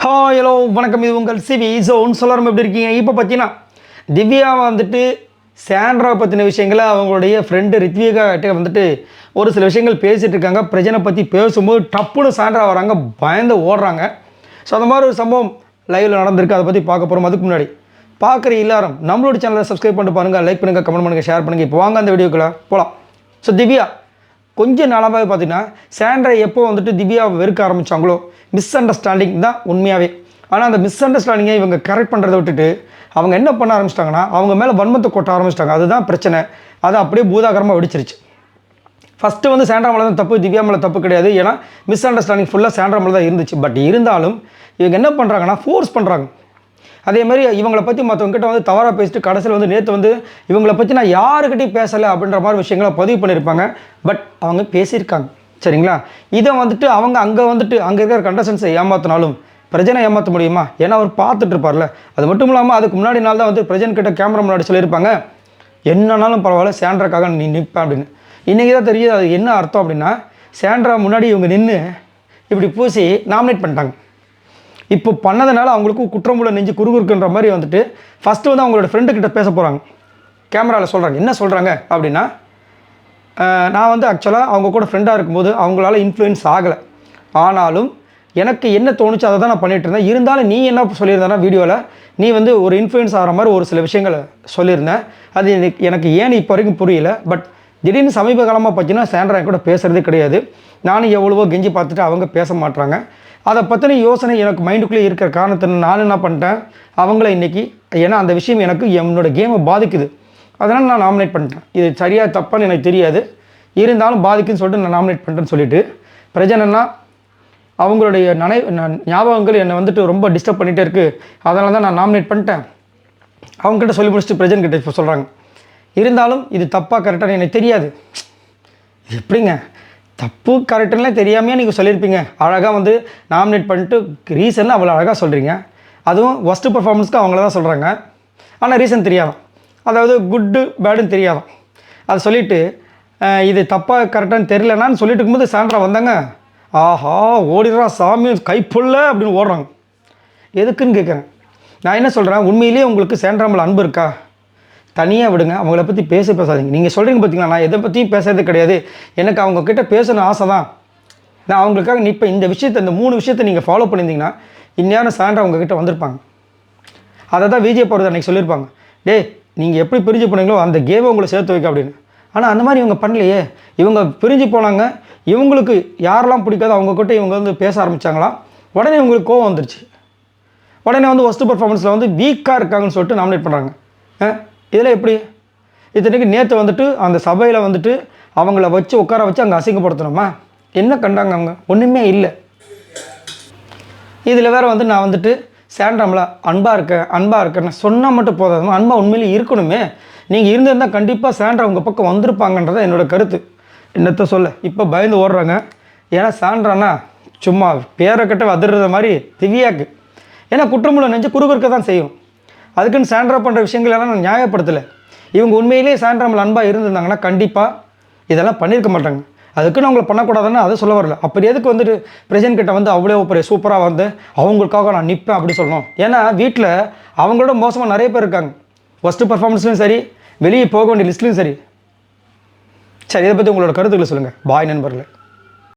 Hello வணக்கம், இது உங்கள் சிவி ஜோன். சொல்லணும் எப்படி இருக்கீங்க? இப்போ பார்த்தீங்கன்னா திவ்யா வந்துட்டு சாண்ட்ரா பற்றின விஷயங்களை அவங்களுடைய ஃப்ரெண்டு ரித்விகா கிட்டே வந்துட்டு ஒரு சில விஷயங்கள் பேசிகிட்டு இருக்காங்க. பிரச்சனை பற்றி பேசும்போது டப்புன்னு சாண்ட்ரா வராங்க, பயந்து ஓடுறாங்க. ஸோ அந்த மாதிரி ஒரு சம்பவம் லைவில் நடந்திருக்கு. அதை பற்றி பார்க்க போகிறோம். அதுக்கு முன்னாடி பார்க்குற எல்லாரும் நம்மளோட சேனலை சப்ஸ்கிரைப் பண்ணிட்டு பாருங்கள், லைக் பண்ணுங்கள், கமெண்ட் பண்ணுங்கள், ஷேர் பண்ணுங்கள். இப்போ வாங்க அந்த வீடியோக்குள்ளே போகலாம். ஸோ திவ்யா கொஞ்சம் நாளாகவே பார்த்தீங்கன்னா சாண்ட்ரா எப்போ வந்துட்டு திவ்யாவை வெறுக்க ஆரம்பித்தாங்களோ, மிஸ் அண்டர்ஸ்டாண்டிங் தான் உண்மையாகவே. ஆனால் அந்த மிஸ் அண்டர்ஸ்டாண்டிங்கை இவங்க கரெக்ட் பண்ணுறதை விட்டுட்டு அவங்க என்ன பண்ண ஆரம்பிச்சிட்டாங்கன்னா அவங்க மேலே வன்மத்தை கொட்ட ஆரம்பிச்சிட்டாங்க. அதுதான் பிரச்சனை. அது அப்படியே பூதாகரமாக வெடிச்சிருச்சு. ஃபஸ்ட்டு வந்து சாண்ட்ரா மேலே தான் தப்பு, திவ்யா மேலே தப்பு கிடையாது. ஏன்னா மிஸ் அண்டர்ஸ்டாண்டிங் ஃபுல்லாக சாண்ட்ரா மேலே தான் இருந்துச்சு. பட் இருந்தாலும் இவங்க என்ன பண்ணுறாங்கன்னா ஃபோர்ஸ் பண்ணுறாங்க. அதேமாதிரி இவங்களை பற்றி மற்றவங்ககிட்ட வந்து தவறாக பேசிட்டு கடைசியில் வந்து நேற்று வந்து இவங்களை பற்றி நான் யாருக்கிட்டையும் பேசலை அப்படின்ற மாதிரி விஷயங்களை பதிவு பண்ணியிருப்பாங்க. பட் அவங்க பேசியிருக்காங்க, சரிங்களா? இதை வந்துட்டு அவங்க அங்கே இருக்கிற கண்டஸ்டன்ஸை ஏமாற்றினாலும் பிரஜனை ஏமாற்ற முடியுமா? ஏன்னா அவர் பார்த்துட்டு இருப்பார்ல. அது மட்டும் இல்லாமல் அதுக்கு முன்னாடி நாள் தான் வந்து பிரஜன் கிட்ட கேமரா முன்னாடி சொல்லியிருப்பாங்க, என்னன்னாலும் பரவாயில்ல சாண்ட்ராக்காக நீ நிற்பேன் அப்படின்னு. இன்றைக்கி தான் தெரியுது அது என்ன அர்த்தம் அப்படின்னா, சாண்ட்ரா முன்னாடி இவங்க நின்று இப்படி பூசி நாமினேட் பண்ணிட்டாங்க. இப்போ பண்ணதுனால அவங்களுக்கு குற்றமுள்ள நெஞ்சு குறுகுறுக்குன்ற மாதிரி வந்துட்டு ஃபஸ்ட்டு வந்து அவங்களோட ஃப்ரெண்டுக்கிட்ட பேச போகிறாங்க. கேமராவில் சொல்கிறாங்க. என்ன சொல்கிறாங்க அப்படின்னா, நான் வந்து ஆக்சுவலாக அவங்க கூட ஃப்ரெண்டாக இருக்கும்போது அவங்களால இன்ஃப்ளூயன்ஸ் ஆகலை. ஆனாலும் எனக்கு என்ன தோணுச்சு அதை தான் நான் பண்ணிகிட்டு இருந்தேன். இருந்தாலும் நீ என்ன சொல்லியிருந்தேன்னா வீடியோவில் நீ வந்து ஒரு இன்ஃப்ளூயன்ஸ் ஆகிற மாதிரி ஒரு சில விஷயங்களை சொல்லியிருந்தேன். அது எனக்கு ஏன்னு இப்போ வரைக்கும் புரியல. பட் திடீர்னு சமீப காலமாக பார்த்தீங்கன்னா சாண்ட்ரா கூட பேசுகிறதே கிடையாது. நானும் எவ்வளவோ கெஞ்சி பார்த்துட்டு அவங்க பேச மாட்டுறாங்க. அதை பற்றின யோசனை எனக்கு மைண்டுக்குள்ளே இருக்கிற காரணத்தை நான் என்ன பண்ணிட்டேன், அவங்கள இன்றைக்கி ஏன்னா அந்த விஷயம் எனக்கு என்னோடய கேமை பாதிக்குது, அதனால் நான் நாமினேட் பண்ணிட்டேன். இது சரியாக தப்பான்னு எனக்கு தெரியாது, இருந்தாலும் பாதிக்குன்னு சொல்லிட்டு நான் நாமினேட் பண்ணிட்டேன்னு சொல்லிவிட்டு பிரச்சனைனா அவங்களுடைய ஞாபகங்கள் என்னை வந்துட்டு ரொம்ப டிஸ்டர்ப் பண்ணிகிட்டே இருக்குது, அதனால தான் நான் நாமினேட் பண்ணிட்டேன் அவங்ககிட்ட சொல்லி முடிச்சுட்டு பிரஜன்கிட்ட இப்போ சொல்கிறாங்க. இருந்தாலும் இது தப்பாக கரெக்டாக எனக்கு தெரியாது. இது எப்படிங்க தப்பு கரெக்டுலாம் தெரியாமையே நீங்கள் சொல்லியிருப்பீங்க. அழகாக வந்து நாமினேட் பண்ணிட்டு ரீசன் அவ்வளோ அழகாக சொல்கிறீங்க. அதுவும் ஒஸ்ட்டு பர்ஃபார்மன்ஸ்க்கு அவங்கள தான் சொல்கிறாங்க. ஆனால் ரீசன் தெரியாதான், அதாவது குட்டு பேடுன்னு தெரியாதான். அதை சொல்லிவிட்டு இது தப்பாக கரெக்டானு தெரியலனான்னு சொல்லிட்டு இருக்கும்போது சாண்ட்ரா வந்தாங்க. ஆஹா ஓடிடுறா சாமி கைப்புள்ள அப்படின்னு ஓடுறாங்க. எதுக்குன்னு கேட்குறேன். நான் என்ன சொல்கிறேன், உண்மையிலேயே உங்களுக்கு சாண்ட்ரா மேலே அன்பு இருக்கா? தனியாக விடுங்க, அவங்கள பற்றி பேசாதீங்க. நீங்கள் சொல்கிறீங்க பார்த்தீங்களா, நான் எதை பற்றியும் பேசுறது கிடையாது, எனக்கு அவங்கக்கிட்ட பேசணும் ஆசை தான், நான் அவங்களுக்காக நிற்பேன். இந்த விஷயத்தை இந்த 3 விஷயத்தை நீங்கள் ஃபாலோ பண்ணியிருந்தீங்கன்னா இந்நேரம் சாண்ட்ரா அவங்கக்கிட்ட வந்திருப்பாங்க. அதை தான் விஜய் போகிறது அன்றைக்கி சொல்லியிருப்பாங்க, டே நீங்கள் எப்படி பிரிஞ்சு போனீங்களோ அந்த கேமை உங்களை சேர்த்து வைக்க அப்படின்னு. ஆனால் அந்த மாதிரி இவங்க பண்ணலையே. இவங்க பிரிஞ்சு போனாங்க. இவங்களுக்கு யாரெல்லாம் பிடிக்காதோ அவங்கக்கிட்ட இவங்க வந்து பேச ஆரம்பித்தாங்களா, உடனே இவங்களுக்கு கோவம் வந்துருச்சு. உடனே வந்து ஒஸ்ட் பர்ஃபார்மன்ஸில் வந்து வீக்காக இருக்காங்கன்னு சொல்லிட்டு நாமினேட் பண்ணுறாங்க. இதில் எப்படி இத்தனைக்கு நேற்று வந்துட்டு அந்த சபையில் வந்துட்டு அவங்கள வச்சு உட்கார வச்சு அங்கே அசிங்கப்படுத்தணுமா? என்ன கண்டாங்க அவங்க? ஒன்றுமே இல்லை. இதில் வேறு வந்து நான் வந்துட்டு சாண்ட்ராமில் அன்பாக இருக்கேன்னு சொன்னால் மட்டும் போதாதுமா, அன்பாக உண்மையிலே இருக்கணுமே. நீங்கள் இருந்திருந்தால் கண்டிப்பாக சாண்ட்ரா உங்கள் பக்கம் வந்திருப்பாங்கன்றதான் என்னோடய கருத்து. என்னத்தை சொல்ல இப்போ பயந்து ஓடுறாங்க. ஏன்னா சாண்ட்ரானா சும்மா பேரை கட்ட வதிர்ற மாதிரி திவ்யாக்கு. ஏன்னா குற்றமுள்ள நெஞ்சு குறுகுறுக்க தான் செய்யும். அதுக்குன்னு சாண்ட்ரா பண்ணுற விஷயங்கள் எல்லாம் நான் நியாயப்படுத்தலை. இவங்க உண்மையிலேயே சாண்ட்ரா மேலே அன்பாக இருந்திருந்தாங்கன்னா கண்டிப்பாக இதெல்லாம் பண்ணியிருக்க மாட்டாங்க. அதுக்குன்னு அவங்கள பண்ணக்கூடாதுன்னு அதை சொல்ல வரல. அப்படி எதுக்கு வந்துட்டு பிரஜன் கிட்ட வந்து அவ்வளோ பெரிய சூப்பராக வந்து அவங்களுக்காக நான் நிற்பேன் அப்படி சொல்லணும்? ஏன்னா வீட்டில் அவங்களோட மோசமாக நிறைய பேர் இருக்காங்க. ஃபஸ்ட்டு பர்ஃபார்மன்ஸ்லையும் சரி, வெளியே போக வேண்டிய லிஸ்ட்லையும் சரி. சரி, இதை பற்றி உங்களோட கருத்துக்களை சொல்லுங்கள். பாய் நண்பர்களே.